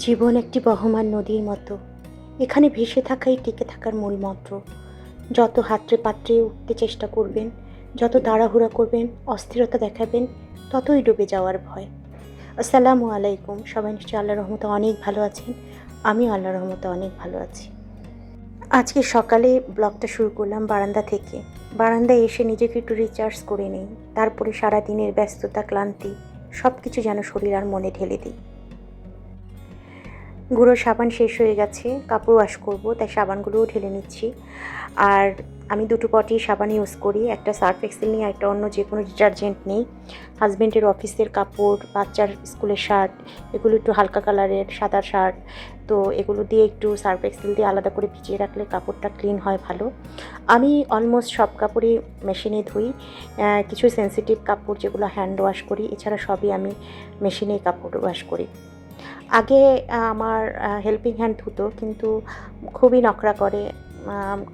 জীবন একটি বহমান নদীর মতো, এখানে ভেসে থাকাই টিকে থাকার মূল মন্ত্র। যত হাতড়ে পাত্রে উঠতে চেষ্টা করবেন, যত তাড়াহুড়া করবেন, অস্থিরতা দেখাবেন, ততই ডুবে যাওয়ার ভয়। আসসালামু আলাইকুম। সবাই নিশ্চয়ই আল্লাহর রহমতে অনেক ভালো আছেন। আমিও আল্লাহর রহমতে অনেক ভালো আছি। আজকে সকালে ব্লগটা শুরু করলাম বারান্দা থেকে। বারান্দায় এসে নিজেকে একটু রিচার্জ করে নিই, তারপরে সারাদিনের ব্যস্ততা, ক্লান্তি সব কিছু যেন শরীর আর মনে ঢেলে দিই। গুঁড়ো সাবান শেষ হয়ে গেছে, কাপড় ওয়াশ করব, তাই সাবানগুলোও ঢেলে নিচ্ছি। আর আমি দুটো পটি সাবান ইউজ করি, একটা সার্ফ এক্সেল নিই, একটা অন্য যে কোনো ডিটারজেন্ট নেই। হাজব্যান্ডের অফিসের কাপড়, বাচ্চার স্কুলের শার্ট, এগুলো একটু হালকা কালারের সাদা শার্ট, তো এগুলো দিয়ে একটু সার্ফ এক্সেল দিয়ে আলাদা করে ভিজিয়ে রাখলে কাপড়টা ক্লিন হয় ভালো। আমি অলমোস্ট সব কাপড়ই মেশিনে ধুই, কিছু সেন্সিটিভ কাপড় যেগুলো হ্যান্ড ওয়াশ করি, এছাড়া সবই আমি মেশিনে কাপড় ওয়াশ করি। আগে আমার হেল্পিং হ্যান্ড ধুতো, কিন্তু খুবই নকরা করে,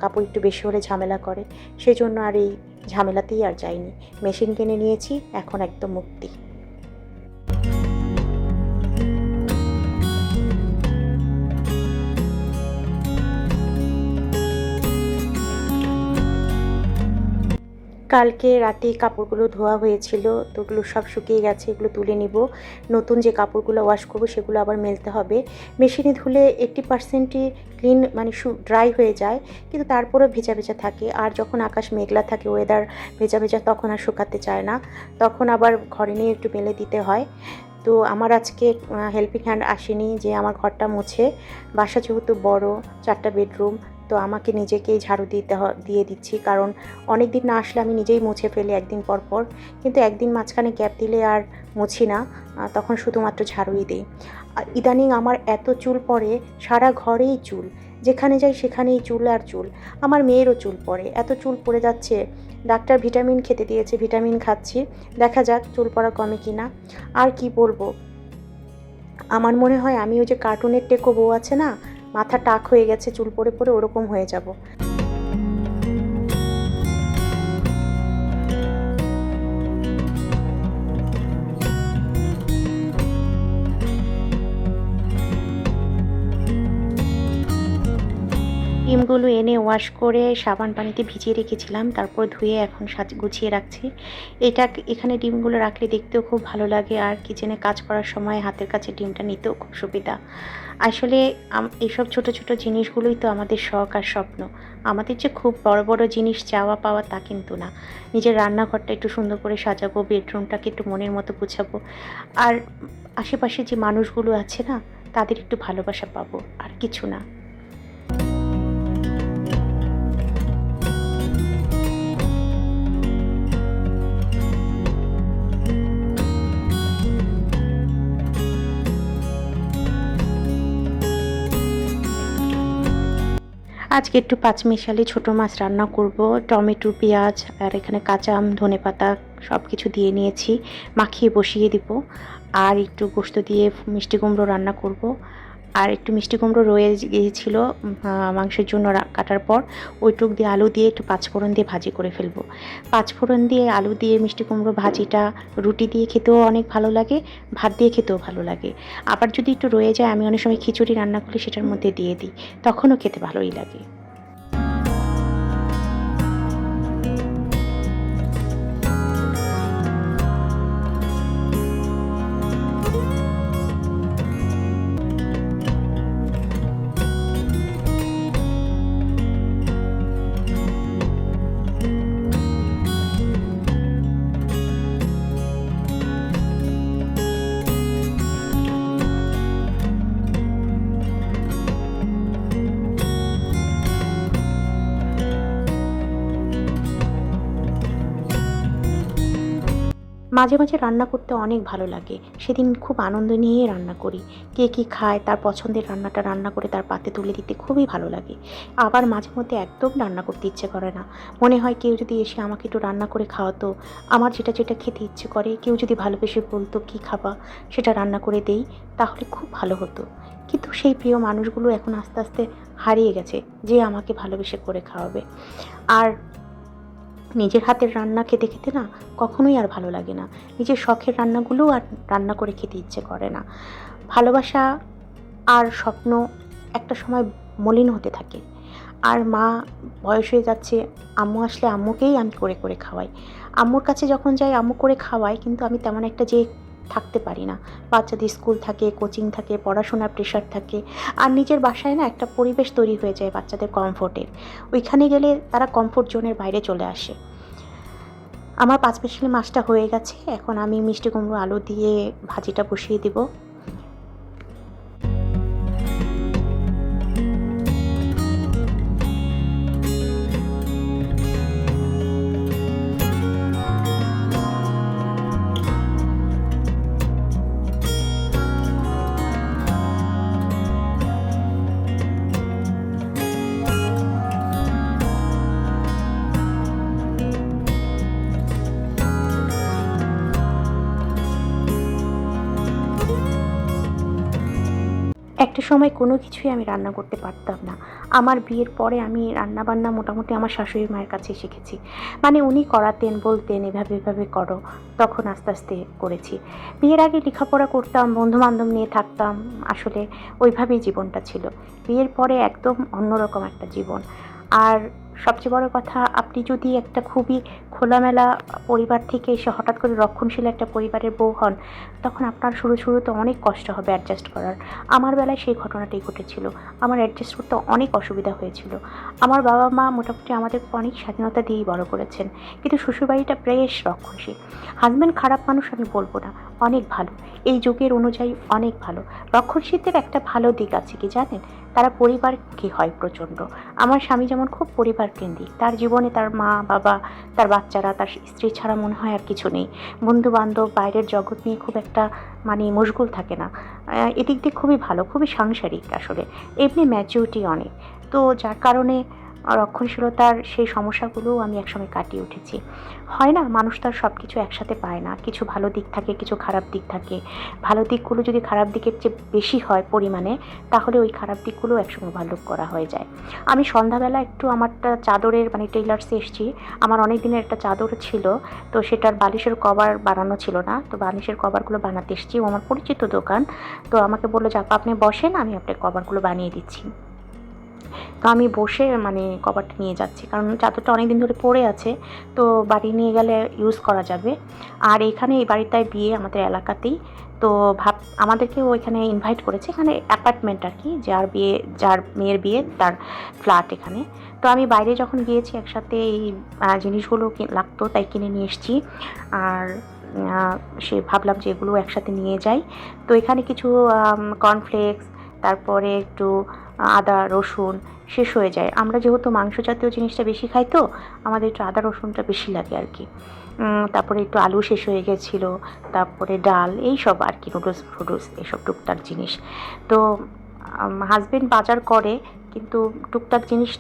কাপড় একটু বেশি হলে ঝামেলা করে, সেই জন্য আর এই ঝামেলাতেই আর যাইনি। মেশিন কিনে নিয়েছি, এখন একদম মুক্তি। কালকে রাতে কাপড়গুলো ধোয়া হয়েছিল, তো ওগুলো সব শুকিয়ে গেছে, এগুলো তুলে নিব। নতুন যে কাপড়গুলো ওয়াশ করব সেগুলো আবার মেলতে হবে। মেশিনে ধুলে 80%ই ক্লিন, মানে ড্রাই হয়ে যায়, কিন্তু তারপরেও ভেজা ভেজা থাকে। আর যখন আকাশ মেঘলা থাকে, ওয়েদার ভেজা ভেজা, তখন আর শুকাতে চায় না, তখন আবার ঘরে নিয়ে একটু মেলে দিতে হয়। তো আমার আজকে হেল্পিং হ্যান্ড আসেনি যে আমার ঘরটা মুছে। বাসা যেহেতু বড়, 4টা বেডরুম, তো আমাকে নিজেকেই ঝাড়ু দিয়ে দিচ্ছি, কারণ অনেক দিন না আসলে আমি নিজেই মুছে ফেলি একদিন পর পর, কিন্তু একদিন মাঝখানে গ্যাপ দিলে আর মুছি না, তখন শুধুমাত্র ঝাড়ুই দিই। আর ইদানিং আমার এত চুল পড়ে, সারা ঘরেই চুল, যেখানে যাই সেখানেই চুল আর চুল। আমার মেয়েরও চুল পড়ে, এত চুল পড়ে যাচ্ছে। ডাক্তার ভিটামিন খেতে দিয়েছে, ভিটামিন খাচ্ছি, দেখা যাক চুল পড়া কমে কিনা। আর কি বলবো, আমার মনে হয় আমি ওই যে কার্টুনের টেকো বউ আছে না, মাথা টাক হয়ে গেছে চুল পড়ে পড়ে, ওরকম হয়ে যাব। ডিমগুলো এনে ওয়াশ করে সাবান পানিতে ভিজিয়ে রেখেছিলাম, তারপর ধুয়ে এখন গুছিয়ে রাখছি। এখানে ডিমগুলো রাখলে দেখতেও খুব ভালো লাগে, আর কিচেনে কাজ করার সময় হাতের কাছে ডিমটা নিতেও খুব সুবিধা। আসলে এইসব ছোট ছোট জিনিসগুলোই তো আমাদের শখ আর স্বপ্ন। আমাদের যে খুব বড় বড় জিনিস চাওয়া পাওয়া তা কিন্তু না। নিজের রান্নাঘরটা একটু সুন্দর করে সাজাবো, বেডরুমটাকে একটু মনের মতো গুছাবো, আর আশেপাশে যে মানুষগুলো আছে না, তাদের একটু ভালোবাসা পাবো, আর কিছু না। আজকে একটু পাঁচমিশালি ছোটো মাছ রান্না করব। টমেটো, পেঁয়াজ আর এখানে কাঁচা আম, ধনেপাতা সব কিছু দিয়ে নিয়েছি, মাখিয়ে বসিয়ে দিব। আর একটু গোশত দিয়ে মিষ্টি কুমড়ো রান্না করব। আর একটু মিষ্টি কুমড়ো রয়ে গিয়েছিল মাংসের জন্য কাটার পর, ওইটুক দিয়ে আলু দিয়ে একটু পাঁচফোড়ন দিয়ে ভাজি করে ফেলবো। পাঁচফোড়ন দিয়ে আলু দিয়ে মিষ্টি কুমড়ো ভাজিটা রুটি দিয়ে খেতেও অনেক ভালো লাগে, ভাত দিয়ে খেতেও ভালো লাগে। আবার যদি একটু রয়ে যায়, আমি অনেক সময় খিচুড়ি রান্না করলে সেটার মধ্যে দিয়ে দিই, তখনও খেতে ভালোই লাগে। মাঝে মাঝে রান্না করতে অনেক ভালো লাগে, সেদিন খুব আনন্দ নিয়ে রান্না করি। কে কী খায় তার পছন্দের রান্নাটা রান্না করে তার পাতে তুলে দিতে খুবই ভালো লাগে। আবার মাঝে মধ্যে একদম রান্না করতে ইচ্ছে করে না, মনে হয় কেউ যদি এসে আমাকে একটু রান্না করে খাওয়াতো, আমার যেটা যেটা খেতে ইচ্ছে করে কেউ যদি ভালোবেসে বলতো কী খাবা সেটা রান্না করে দেই, তাহলে খুব ভালো হতো। কিন্তু সেই প্রিয় মানুষগুলো এখন আস্তে আস্তে হারিয়ে গেছে যে আমাকে ভালোবেসে করে খাওয়াবে। আর নিজের হাতের রান্না খেতে খেতে না কখনোই আর ভালো লাগে না, নিজের শখের রান্নাগুলোও আর রান্না করে খেতে ইচ্ছে করে না। ভালোবাসা আর স্বপ্ন একটা সময় মলিন হতে থাকে। আর মা বয়স হয়ে যাচ্ছে, আম্মু আসলে আম্মুকেই আমি করে করে খাওয়াই। আম্মুর কাছে যখন যাই আম্মু করে খাওয়াই, কিন্তু আমি তেমন একটা যে থাকতে পারি না। বাচ্চাদের স্কুল থাকে, কোচিং থাকে, পড়াশোনার প্রেশার থাকে। আর নিজের বাসায় না একটা পরিবেশ তৈরি হয়ে যায় বাচ্চাদের কমফোর্টের, ওইখানে গেলে তারা কমফোর্ট জোনের বাইরে চলে আসে। আমার 5 মিশালি মাছটা হয়ে গেছে, এখন আমি মিষ্টি কুমড়ো আলু দিয়ে ভাজিটা বসিয়ে দিব। একটা সময় কোনো কিছুই আমি রান্না করতে পারতাম না। আমার বিয়ের পরে আমি রান্নাবান্না মোটামুটি আমার শাশুড়ি মায়ের কাছেই শিখেছি। মানে উনি করাতেন, বলতেন এভাবে এভাবে করো, তখন আস্তে আস্তে করেছি। বিয়ের আগে লেখাপড়া করতাম, বন্ধুবান্ধব নিয়ে থাকতাম, আসলে ওইভাবেই জীবনটা ছিল। বিয়ের পরে একদম অন্যরকম একটা জীবন। আর সবচেয়ে বড় কথা, আপনি যদি একটা খুবই খোলামেলা পরিবার থেকে এসে হঠাৎ করে রক্ষণশীল একটা পরিবারের বউ হন, তখন আপনার শুরুতে অনেক কষ্ট হবে অ্যাডজাস্ট করার। আমার বেলায় সেই ঘটনাটাই ঘটেছিল। আমার অ্যাডজাস্ট করতে অনেক অসুবিধা হয়েছিল। আমার বাবা মা মোটামুটি আমাদের অনেক স্বাধীনতা দিয়েই বড় করেছেন, কিন্তু শ্বশুরবাড়িটা বেশ রক্ষণশীল। হাজব্যান্ড খারাপ মানুষ আমি বলবো না, অনেক ভালো, এই যুগের অনুযায়ী অনেক ভালো। রক্ষণশীলদের একটা ভালো দিক আছে কি জানেন, তারা পরিবারকে হয় প্রচণ্ড। আমার স্বামী যেমন খুব পরিবার কেন্দ্রিক, তার জীবনে তার মা বাবা, তার বাচ্চারা, তার স্ত্রী ছাড়া মনে হয় আর কিছু নেই। বন্ধু বান্ধব, বাইরের জগৎ নিয়ে খুব একটা মানে মশগুল থাকে না। এদিক দিয়ে খুবই ভালো, খুবই সাংসারিক আসলে, এমনি ম্যাচিউরিটি অনেক। তো যার কারণে রক্ষণশীলতার সেই সমস্যাগুলোও আমি একসময় কাটিয়ে উঠেছি। হয় না, মানুষ তার সব কিছু একসাথে পায় না, কিছু ভালো দিক থাকে, কিছু খারাপ দিক থাকে। ভালো দিকগুলো যদি খারাপ দিকের চেয়ে বেশি হয় পরিমাণে, তাহলে ওই খারাপ দিকগুলো একসঙ্গে ওভারলুক করা হয়ে যায়। আমি সন্ধ্যাবেলা একটু আমারটা চাদরের মানে টেইলার্সে এসেছি। আমার অনেক দিনের একটা চাদর ছিল, তো সেটার বালিশের কভার বানানো ছিল না, তো বালিশের কভারগুলো বানাতে এসেছি। ও আমার পরিচিত দোকান, তো আমাকে বললো যে আপা আপনি বসেন, আমি আপনার কভারগুলো বানিয়ে দিচ্ছি। তো আমি বসে মানে কভারটা নিয়ে যাচ্ছি, কারণ চাদরটা অনেক দিন ধরে পড়ে আছে, তো বাড়ি নিয়ে গেলে ইউজ করা যাবে। আর এখানে এই বাড়িটায় বিয়ে আমাদের এলাকাতেই, তো আমাদেরকেও ওইখানে ইনভাইট করেছে, এখানে অ্যাপার্টমেন্ট আর কি, যার মেয়ের বিয়ে তার ফ্ল্যাট এখানে। তো আমি বাইরে যখন গিয়েছি একসাথে এই জিনিসগুলো লাগতো তাই কিনে নিয়ে এসেছি। আর সে ভাবলাম যে এগুলো একসাথে নিয়ে যাই। তো এখানে কিছু কর্নফ্লেক্স, তারপরে একটু আদা রসুন শেষ হয়ে যায়। আমরা যেহেতু মাংস জাতীয় জিনিসটা বেশি খাই, তো আমাদের একটু আদা রসুনটা বেশি লাগে আর কি। তারপরে একটু আলু শেষ হয়ে গেছিলো, তারপরে ডাল, এই সব আর কি, নুডলস এসব টুকটাক জিনিস। তো হাজবেন্ড বাজার করে, কিন্তু টুকটাক জিনিস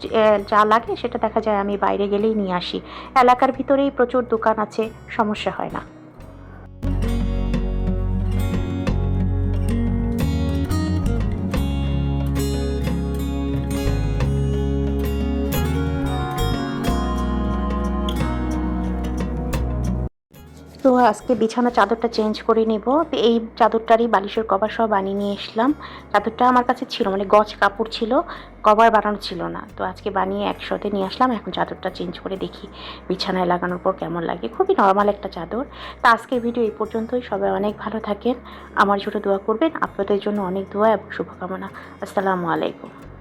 যা লাগে সেটা দেখা যায় আমি বাইরে গেলেই নিয়ে আসি। এলাকার ভিতরেই প্রচুর দোকান আছে, সমস্যা হয় না। তো আজকে বিছানা চাদরটা চেঞ্জ করে নেব। তো এই চাদরটারই বালিশের কভার সব বানিয়ে নিয়ে এসলাম। চাদরটা আমার কাছে ছিল, মানে গজ কাপড় ছিল, কভার বানানো ছিল না, তো আজকে বানিয়ে একসাথে নিয়ে আসলাম। এখন চাদরটা চেঞ্জ করে দেখি বিছানায় লাগানোর পর কেমন লাগে। খুবই নর্মাল একটা চাদর। তো আজকের ভিডিও এই পর্যন্তই। সবাই অনেক ভালো থাকেন, আমার জন্য দোয়া করবেন। আপনাদের জন্য অনেক দোয়া এবং শুভকামনা। আসসালামু আলাইকুম।